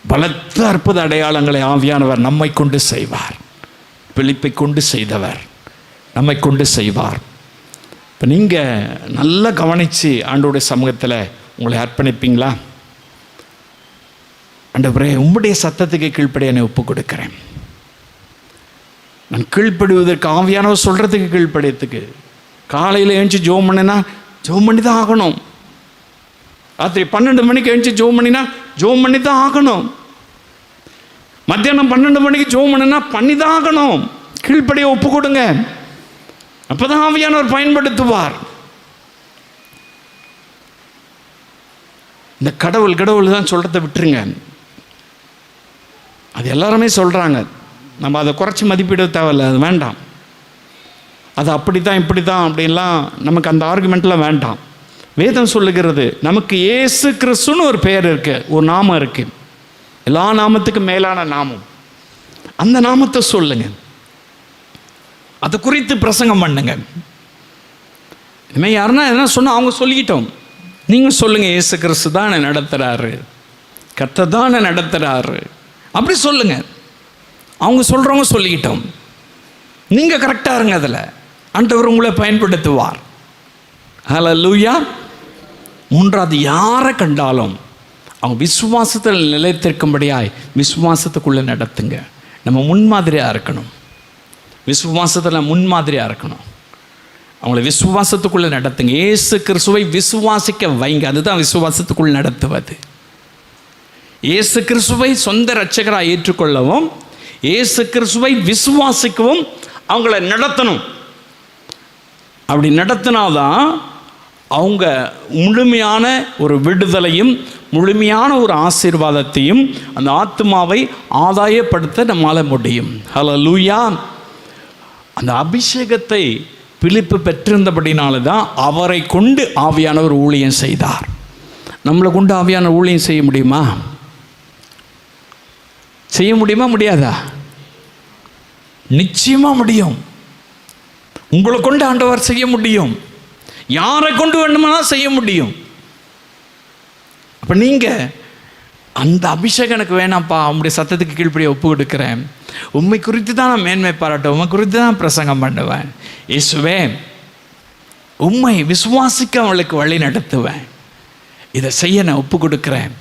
பலத்த அற்புத அடையாளங்களை ஆவியானவர் நம்மை கொண்டு செய்வார். பிலிப்பை கொண்டு செய்தவர் நம்மை கொண்டு செய்வார். இப்போ நீங்கள் நல்லா கவனித்து ஆண்டவருடைய சமூகத்தில் உங்களை அர்ப்பணிப்பீங்களா? ஆண்டவரே, உம்முடைய சத்தத்துக்கு கீழ்ப்படிய என்னை ஒப்பு கொடுக்கிறேன். நான் கீழ்ப்படுவதற்கு, ஆவியானவர் சொல்கிறதுக்கு கீழ்ப்படியத்துக்கு. காலையில் எழுந்துச்சி ஜோம் பண்ணினா ஜோம் பண்ணி தான் ஆகணும். ராத்திரி 12 மணிக்கு எழுந்துச்சி ஜோம் பண்ணினா ஜோம் பண்ணி தான் ஆகணும். மத்தியானம் 12 மணிக்கு ஜோம் பண்ணினா பண்ணி தான் ஆகணும். கீழ்ப்படிய ஒப்பு கொடுங்க. அப்போ தான் ஆவியானவர் பயன்படுத்துவார். இந்த கடவுள் தான் சொல்கிறத விட்டுருங்க. அது எல்லாருமே சொல்கிறாங்க. நம்ம அதை குறைச்சி மதிப்பிட தேவையில்லை. அது வேண்டாம். அது அப்படி தான் இப்படி தான் அப்படின்லாம் நமக்கு அந்த ஆர்குமெண்ட்லாம் வேண்டாம். வேதம் சொல்லுகிறது நமக்கு இயேசு கிறிஸ்துன்னு ஒரு பெயர் இருக்குது, ஒரு நாமம் இருக்குது. எல்லா நாமத்துக்கும் மேலான நாமம். அந்த நாமத்தை சொல்லுங்க. அதை குறித்து பிரசங்கம் பண்ணுங்க. இனிமேல் யாருன்னா எதனா சொன்னால் அவங்க சொல்லிக்கிட்டோம். நீங்கள் சொல்லுங்கள், இயேசு கிறிஸ்து தான் என்னை நடத்துகிறாரு, கர்த்தர் தான் என்னை நடத்துகிறாரு அப்படி சொல்லுங்கள். அவங்க சொல்கிறவங்க சொல்லிக்கிட்டோம். நீங்கள் கரெக்டாக இருங்க. அதில் ஆண்டவர் உங்களை பயன்படுத்துவார். ஹல்லேலூயா. மூன்றாவது, யாரை கண்டாலும் அவங்க விசுவாசத்தில் நிலைத்திருக்கும்படியாய் விசுவாசத்துக்குள்ளே நடத்துங்க. நம்ம முன்மாதிரியாக இருக்கணும். விசுவாசத்தில் முன்மாதிரியாக இருக்கணும். அவங்கள விசுவாசத்துக்குள்ளே நடத்துங்க. இயேசு கிறிஸ்துவை விசுவாசிக்க வைங்க. அதுதான் விசுவாசத்துக்குள் நடத்துவது. இயேசு கிறிஸ்துவை சொந்த இரட்சகராக ஏற்றுக்கொள்ளவும், இயேசு கிறிஸ்துவை விசுவாசிக்கவும் அவங்கள நடத்தணும். அப்படி நடத்தினாதான் அவங்க முழுமையான ஒரு விடுதலையும் முழுமையான ஒரு ஆசீர்வாதத்தையும் அந்த ஆத்மாவை ஆதாயப்படுத்த நம்மால் முடியும். ஹல்லேலூயா. அந்த அபிஷேகத்தை பிலிப்பு பெற்றிருந்தபடினால தான் அவரை கொண்டு ஆவியானவர் ஊழியம் செய்தார். நம்மளை கொண்டு ஆவியானவர் ஊழியம் செய்ய முடியுமா? செய்ய முடியுமா? முடியாதா? நிச்சயமாக முடியும். உங்களை கொண்டு ஆண்டவர் செய்ய முடியும். யாரை கொண்டு வேண்டுமானால் செய்ய முடியும். அப்போ நீங்கள் அந்த அபிஷேகம் எனக்கு வேணாம்ப்பா, உங்களுடைய சத்தத்துக்கு கீழ்ப்படிய ஒப்பு கொடுக்குறேன், உண்மை குறித்து தான் நான் மேன்மை பாராட்டுவேன், உண்மை குறித்து தான் பிரசங்கம் பண்ணுவேன், இயேசுவே உண்மை விசுவாசிக்க அவளுக்கு வழி நடத்துவேன், இதை செய்ய நான் ஒப்பு கொடுக்குறேன்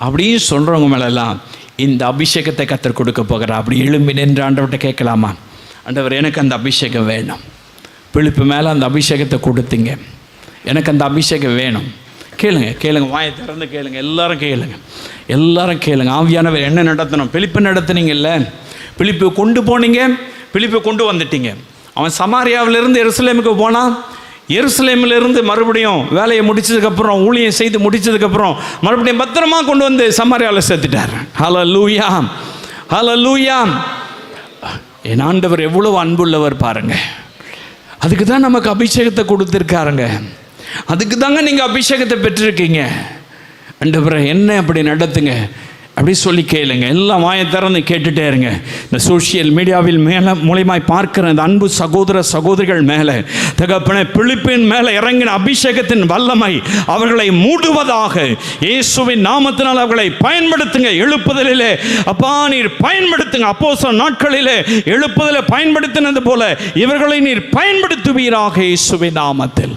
அப்படின்னு சொல்கிறவங்க மேலெல்லாம் இந்த அபிஷேகத்தை கர்த்தர் கொடுக்க போகிறார். அப்படி எழும்பி நின்று ஆண்டவர்கிட்ட கேட்கலாமா? ஆண்டவர், எனக்கு அந்த அபிஷேகம் வேணும். பிலிப்பு மேலே அந்த அபிஷேகத்தை கொடுத்தீங்க, எனக்கு அந்த அபிஷேகம் வேணும். கேளுங்க, வாயை திறந்து கேளுங்க. எல்லாரும் கேளுங்க. ஆவியானவர் என்ன நடத்தணும்? பிலிப்பு நடத்துனீங்கல்ல, பிலிப்பு கொண்டு போனீங்க, பிலிப்பு கொண்டு வந்துட்டீங்க. அவன் சமாரியாவிலிருந்து எருசலேமுக்கு போனான். எருசலேமிலிருந்து மறுபடியும் வேலையை முடிச்சதுக்கப்புறம், ஊழியம் செய்து முடிச்சதுக்கப்புறம் மறுபடியும் பத்திரமா கொண்டு வந்து சமாரியாவில் சேர்த்துட்டார். ஹல்லேலூயா, ஹல்லேலூயா. என் ஆண்டவர் எவ்வளவு அன்புள்ளவர் பாருங்க. அதுக்கு தான் நமக்கு அபிஷேகத்தை கொடுத்துருக்காருங்க. அதுக்கு தாங்க நீங்கள் அபிஷேகத்தை பெற்றிருக்கீங்க. ஆண்டவரே என்ன அப்படி நடத்துங்க அப்படி சொல்லி கேளுங்க. எல்லாம் வாயை திறந்து கேட்டுட்டே இருங்க. இந்த சோஷியல் மீடியாவில் மூலமாய் பார்க்கிற இந்த அன்பு சகோதர சகோதரிகள் மேலே தகப்பனே, பிலிப்பின் மேலே இறங்கின அபிஷேகத்தின் வல்லமை அவர்களை மூடுவதாக இயேசுவின் நாமத்தினால் அவர்களை பயன்படுத்துங்க. எழுப்புதலிலே அப்பா நீர் பயன்படுத்துங்க. அப்போஸ்தலர் நாட்களிலே எழுப்புதலை பயன்படுத்தினது போல இவர்களை நீர் பயன்படுத்துவீராக இயேசுவின் நாமத்தில்.